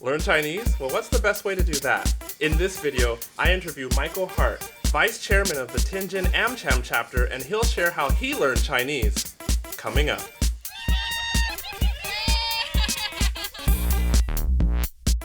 Learn Chinese? Well, what's the best way to do that? In this video, I interview Michael Hart, Vice Chairman of the Tianjin AmCham chapter, and he'll share how he learned Chinese. Coming up.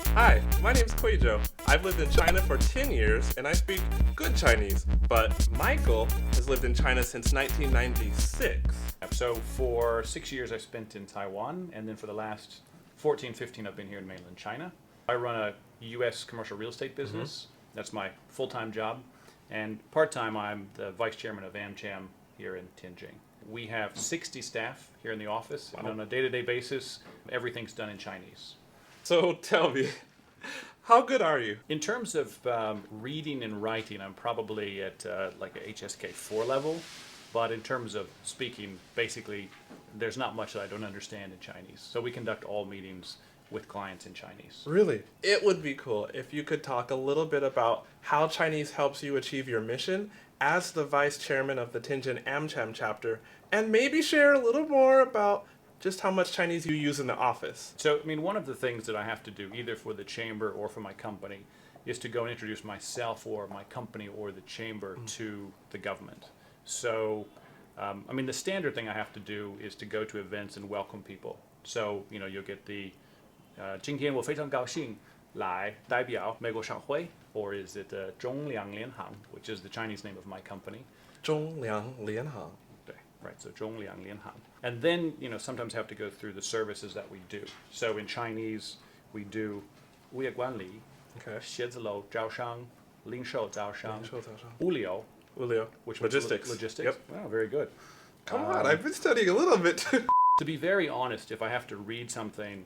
Hi, my name's Kuijo. I've lived in China for 10 years and I speak good Chinese, but Michael has lived in China since 1996. So for 6 years I spent in Taiwan, and then for the last 14, 15 I've been here in mainland China. I run a U.S. commercial real estate business. That's my full-time job. And part-time I'm the vice chairman of AmCham here in Tianjin. We have 60 staff here in the office, and on a day-to-day basis, everything's done in Chinese. So tell me, how good are you? In terms of reading and writing, I'm probably at like a HSK 4 level. But in terms of speaking, basically, there's not much that I don't understand in Chinese. So we conduct all meetings with clients in Chinese. Really? It would be cool if you could talk a little bit about how Chinese helps you achieve your mission as the vice chairman of the Tianjin AmCham chapter, and maybe share a little more about just how much Chinese you use in the office. So, I mean, one of the things that I have to do, either for the chamber or for my company, is to go and introduce myself or my company or the chamber to the government. So, I mean, the standard thing I have to do is to go to events and welcome people. So, you know, you'll get the 今天我非常高兴来代表美国商会, or is it 中粮联行, which is the Chinese name of my company. 中粮联行. Right, so 中粮联行. And then, you know, sometimes have to go through the services that we do. So in Chinese, we do 物业管理, 写字楼招商, 零售招商, 物流, which logistics. Logistics. Yep. Wow, very good. Come on, I've been studying a little bit too. To be very honest, if I have to read something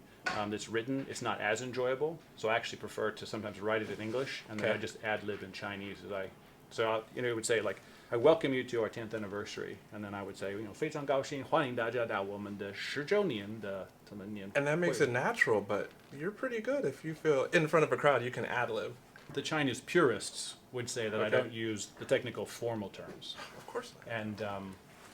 that's written, it's not as enjoyable. So I actually prefer to sometimes write it in English, and then I just ad-lib in Chinese as I. So I, you know, it would say like, I welcome you to our 10th anniversary, and then I would say, you know, 非常高兴欢迎大家到我们的10周年的什么年. And that makes it natural, but you're pretty good if you feel in front of a crowd you can ad-lib. The Chinese purists would say that I don't use the technical formal terms. Of course not. And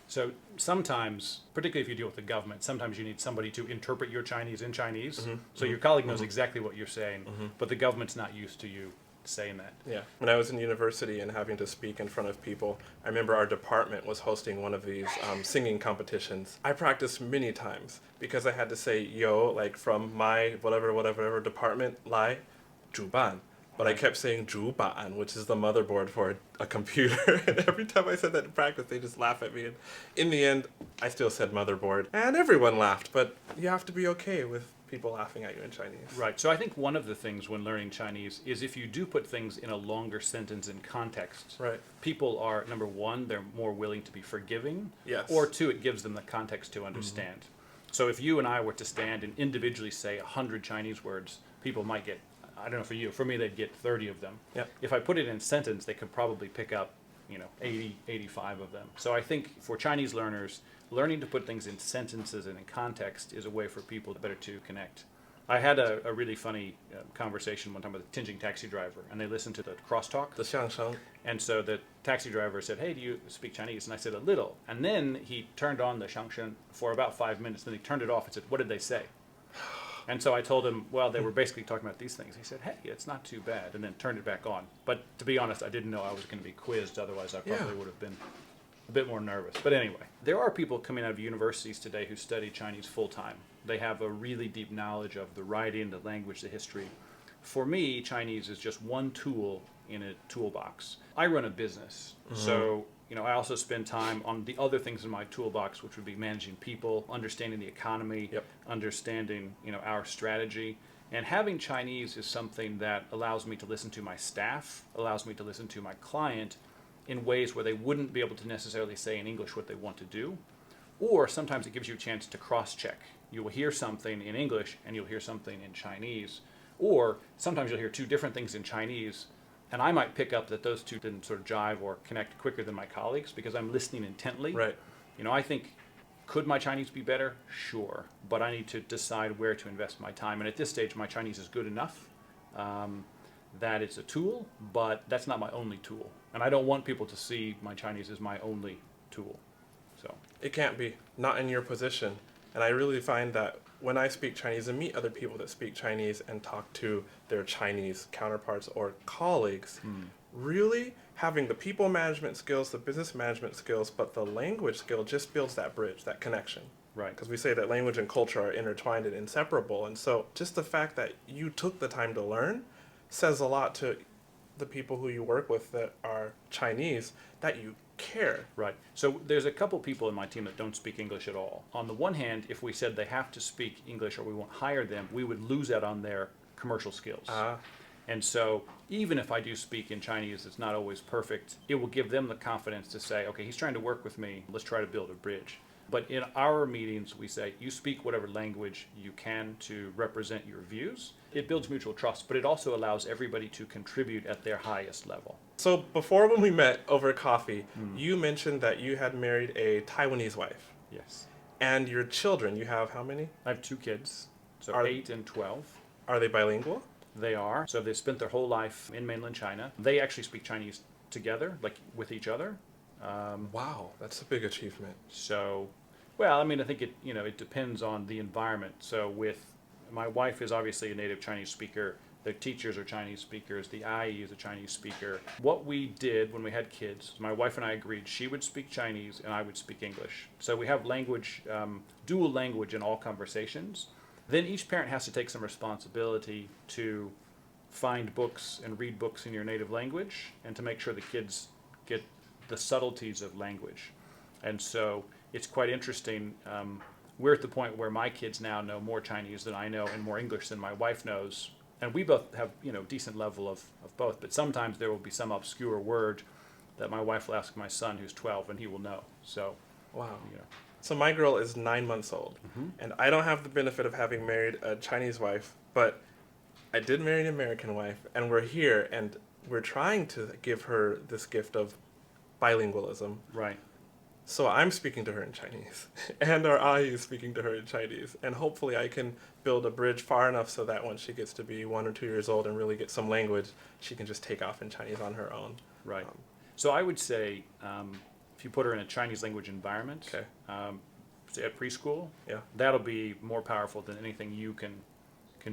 so sometimes, particularly if you deal with the government, sometimes you need somebody to interpret your Chinese in Chinese. So your colleague knows exactly what you're saying, but the government's not used to you saying that. Yeah. When I was in university and having to speak in front of people, I remember our department was hosting one of these singing competitions. I practiced many times because I had to say yo, like from my whatever department, 来主办. But I kept saying 主板, which is the motherboard for a computer. And every time I said that in practice, they just laugh at me. And in the end, I still said motherboard. And everyone laughed. But you have to be okay with people laughing at you in Chinese. Right. So I think one of the things when learning Chinese is if you do put things in a longer sentence in context, right, people are, number one, they're more willing to be forgiving. Yes. Or two, it gives them the context to understand. So if you and I were to stand and individually say 100 Chinese words, people might get, I don't know for you, for me they'd get 30 of them. Yep. If I put it in a sentence, they could probably pick up, you know, 80, 85 of them. So I think for Chinese learners, learning to put things in sentences and in context is a way for people better to connect. I had a really funny conversation one time with a Tianjin taxi driver, and they listened to the crosstalk. The 相声. And so the taxi driver said, hey, do you speak Chinese? And I said, a little. And then he turned on the 相声 for about 5 minutes, then he turned it off and said, what did they say? And so I told him, well, they were basically talking about these things. He said, hey, it's not too bad, and then turned it back on. But to be honest, I didn't know I was going to be quizzed, otherwise I probably would have been a bit more nervous. But anyway, there are people coming out of universities today who study Chinese full-time. They have a really deep knowledge of the writing, the language, the history. For me, Chinese is just one tool in a toolbox. I run a business, so you know, I also spend time on the other things in my toolbox, which would be managing people, understanding the economy, understanding, you know, our strategy. And having Chinese is something that allows me to listen to my staff, allows me to listen to my client in ways where they wouldn't be able to necessarily say in English what they want to do. Or sometimes it gives you a chance to cross-check. You will hear something in English and you'll hear something in Chinese. Or sometimes you'll hear two different things in Chinese, and I might pick up that those two didn't sort of jive or connect quicker than my colleagues because I'm listening intently. Right. You know, I think, could my Chinese be better? Sure. But I need to decide where to invest my time. And at this stage, my Chinese is good enough that it's a tool, but that's not my only tool. And I don't want people to see my Chinese as my only tool. So it can't be. Not in your position. And I really find that when I speak Chinese and meet other people that speak Chinese and talk to their Chinese counterparts or colleagues, really having the people management skills, the business management skills, but the language skill just builds that bridge, that connection. Right. Because we say that language and culture are intertwined and inseparable. And so just the fact that you took the time to learn says a lot to the people who you work with that are Chinese, that you care. Right. So there's a couple people in my team that don't speak English at all. On the one hand, if we said they have to speak English or we won't hire them, we would lose out on their commercial skills. And so even if I do speak in Chinese, it's not always perfect. It will give them the confidence to say, okay, he's trying to work with me. Let's try to build a bridge. But in our meetings, we say, you speak whatever language you can to represent your views. It builds mutual trust, but it also allows everybody to contribute at their highest level. So before when we met over coffee, you mentioned that you had married a Taiwanese wife. Yes. And your children, you have how many? I have 2 kids, so Are- 8 and 12. Are they bilingual? They are. So they've spent their whole life in mainland China. They actually speak Chinese together, like with each other. Wow, that's a big achievement. So, well, I mean, I think it depends on the environment. So with my wife is obviously a native Chinese speaker. Their teachers are Chinese speakers. The IE is a Chinese speaker. What we did when we had kids, my wife and I agreed she would speak Chinese and I would speak English. So we have language, dual language in all conversations. Then each parent has to take some responsibility to find books and read books in your native language and to make sure the kids get the subtleties of language. And so it's quite interesting. We're at the point where my kids now know more Chinese than I know and more English than my wife knows. And we both have, decent level of both. But sometimes there will be some obscure word that my wife will ask my son, who's 12, and he will know. So, wow. So my girl is 9 months old, and I don't have the benefit of having married a Chinese wife, but I did marry an American wife, and we're here, and we're trying to give her this gift of bilingualism. Right. So I'm speaking to her in Chinese, and our Ai is speaking to her in Chinese, and hopefully I can build a bridge far enough so that once she gets to be 1 or 2 years old and really get some language, she can just take off in Chinese on her own. Right. So I would say if you put her in a Chinese language environment, Okay. Say at preschool, Yeah. that'll be more powerful than anything you can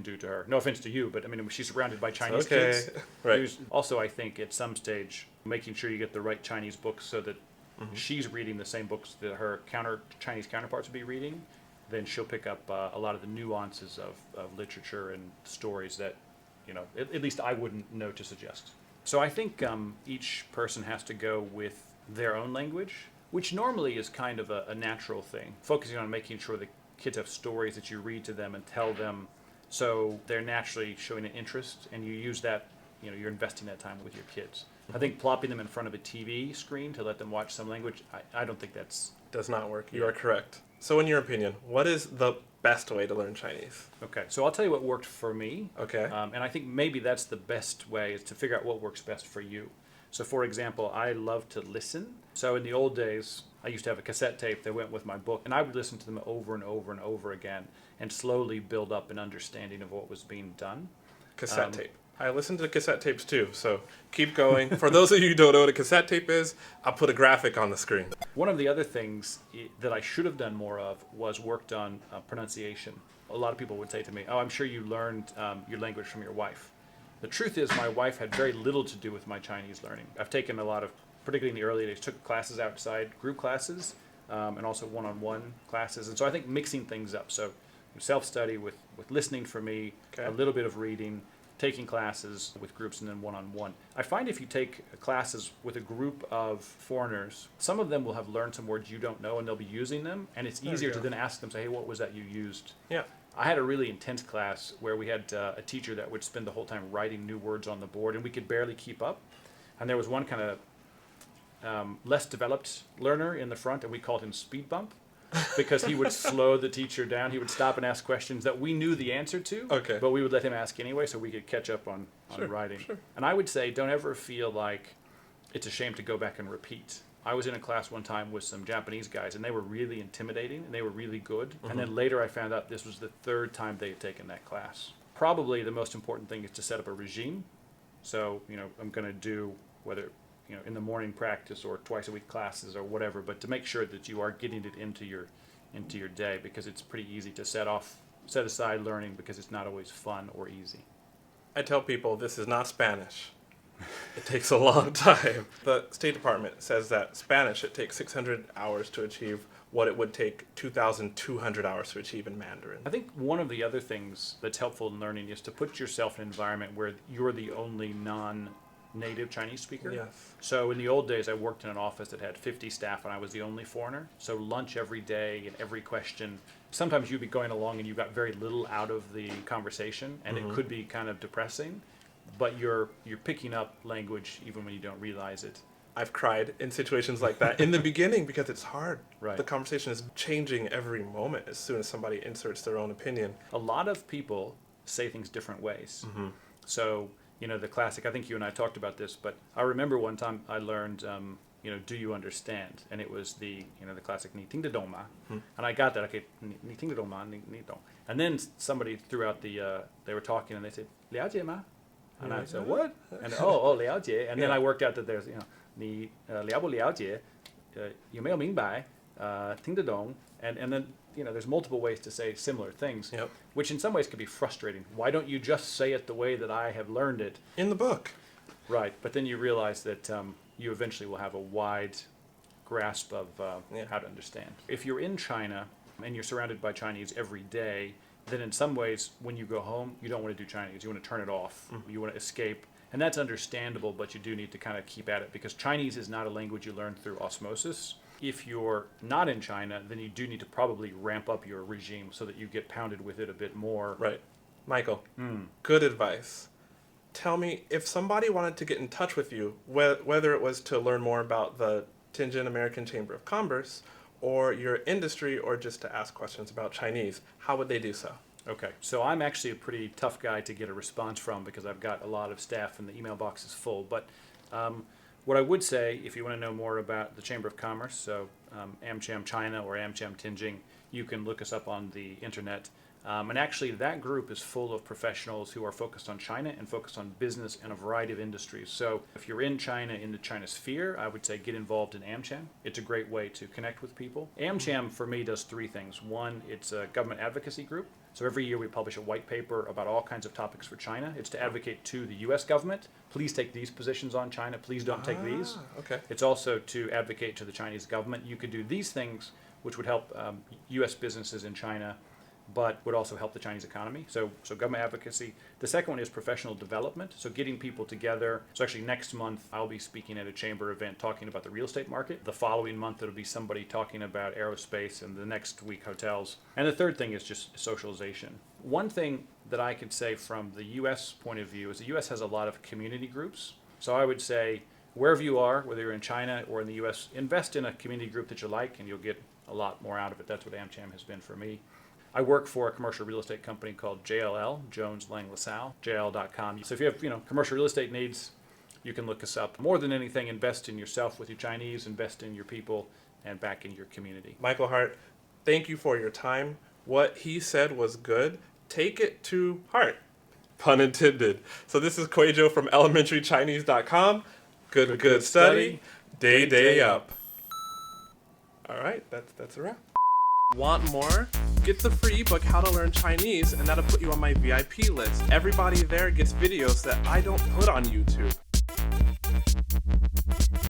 do to her. No offense to you, but I mean, she's surrounded by Chinese kids. Right. Also, I think at some stage, making sure you get the right Chinese books so that she's reading the same books that her Chinese counterparts would be reading, then she'll pick up a lot of the nuances of literature and stories that, at least I wouldn't know to suggest. So I think each person has to go with their own language, which normally is kind of a natural thing, focusing on making sure the kids have stories that you read to them and tell them, so they're naturally showing an interest, and you use that, you're investing that time with your kids. I think plopping them in front of a TV screen to let them watch some language, I don't think that's... Does not work. You are correct. So in your opinion, what is the best way to learn Chinese? Okay, so I'll tell you what worked for me. Okay. And I think maybe that's the best way, is to figure out what works best for you. So for example, I love to listen. So in the old days, I used to have a cassette tape that went with my book, and I would listen to them over and over and over again and slowly build up an understanding of what was being done. Cassette tape. I listen to cassette tapes too, so keep going. For those of you who don't know what a cassette tape is, I'll put a graphic on the screen. One of the other things that I should have done more of was worked on pronunciation. A lot of people would say to me, oh, I'm sure you learned your language from your wife. The truth is my wife had very little to do with my Chinese learning. I've taken a lot of, particularly in the early days, took classes outside, group classes, and also one-on-one classes. And so I think mixing things up. So self-study with listening for me, Okay. a little bit of reading, taking classes with groups, and then one-on-one. I find if you take classes with a group of foreigners, some of them will have learned some words you don't know and they'll be using them, and it's There you easier to go. then ask them, say, hey, what was that you used? Yeah. I had a really intense class where we had a teacher that would spend the whole time writing new words on the board, and we could barely keep up. And there was one kind of less developed learner in the front, and we called him Speed Bump, because he would slow the teacher down. He would stop and ask questions that we knew the answer to, Okay. but we would let him ask anyway so we could catch up on Sure, writing. sure. And I would say, don't ever feel like it's a shame to go back and repeat. I was in a class one time with some Japanese guys, and they were really intimidating, and they were really good. And then later I found out this was the 3rd time they had taken that class. Probably the most important thing is to set up a regime. So, I'm going to do, whether, in the morning practice or twice a week classes or whatever, but to make sure that you are getting it into your day, because it's pretty easy to set off set aside learning because it's not always fun or easy. I tell people this is not Spanish. It takes a long time. The State Department says that Spanish, it takes 600 hours to achieve what it would take 2,200 hours to achieve in Mandarin. I think one of the other things that's helpful in learning is to put yourself in an environment where you're the only non-native Chinese speaker. Yes. So in the old days, I worked in an office that had 50 staff and I was the only foreigner. So lunch every day and every question, sometimes you'd be going along and you got very little out of the conversation and it could be kind of depressing, but you're picking up language even when you don't realize it. I've cried in situations like that in the beginning because it's hard. Right. The conversation is changing every moment as soon as somebody inserts their own opinion. A lot of people say things different ways. So, the classic, I think you and I talked about this, but I remember one time I learned, do you understand? And it was the classic, 你听得懂吗? And I got that, okay, 你听得懂吗? 你懂. And then somebody throughout they were talking and they said, 了解吗? And I said, what? And oh, 了解. And then I worked out that there's, 你了不了解? 有没有明白? 听得懂? And then, there's multiple ways to say similar things, Yep. which in some ways could be frustrating. Why don't you just say it the way that I have learned it? In the book. Right, but then you realize that you eventually will have a wide grasp of how to understand. If you're in China and you're surrounded by Chinese every day, then in some ways, when you go home, you don't want to do Chinese. You want to turn it off. You want to escape. And that's understandable, but you do need to kind of keep at it because Chinese is not a language you learn through osmosis. If you're not in China, then you do need to probably ramp up your regime so that you get pounded with it a bit more. Right. Michael, good advice. Tell me, if somebody wanted to get in touch with you, whether it was to learn more about the Tianjin American Chamber of Commerce or your industry or just to ask questions about Chinese, how would they do so? Okay, so I'm actually a pretty tough guy to get a response from because I've got a lot of staff and the email box is full. But what I would say, if you want to know more about the Chamber of Commerce, so AmCham China or AmCham Tianjin, you can look us up on the internet. And actually, that group is full of professionals who are focused on China and focused on business and a variety of industries. So if you're in China, in the China sphere, I would say get involved in AmCham. It's a great way to connect with people. AmCham, for me, does three things. One, it's a government advocacy group. So every year we publish a white paper about all kinds of topics for China. It's to advocate to the U.S. government. Please take these positions on China. Please don't take these. Okay. It's also to advocate to the Chinese government. You could do these things, which would help U.S. businesses in China, but would also help the Chinese economy. So government advocacy. The second one is professional development. So getting people together. So actually next month, I'll be speaking at a chamber event talking about the real estate market. The following month, it'll be somebody talking about aerospace, and the next week, hotels. And the third thing is just socialization. One thing that I could say from the U.S. point of view is the U.S. has a lot of community groups. So I would say wherever you are, whether you're in China or in the U.S., invest in a community group that you like, and you'll get a lot more out of it. That's what AmCham has been for me. I work for a commercial real estate company called JLL, Jones Lang LaSalle, JLL.com. So if you have commercial real estate needs, you can look us up. More than anything, invest in yourself with your Chinese, invest in your people, and back in your community. Michael Hart, thank you for your time. What he said was good. Take it to heart. Pun intended. So this is Kuijo from elementarychinese.com. Good study. Day up. All right, that's a wrap. Want more? Get the free ebook How to Learn Chinese, and that'll put you on my VIP list. Everybody there gets videos that I don't put on YouTube.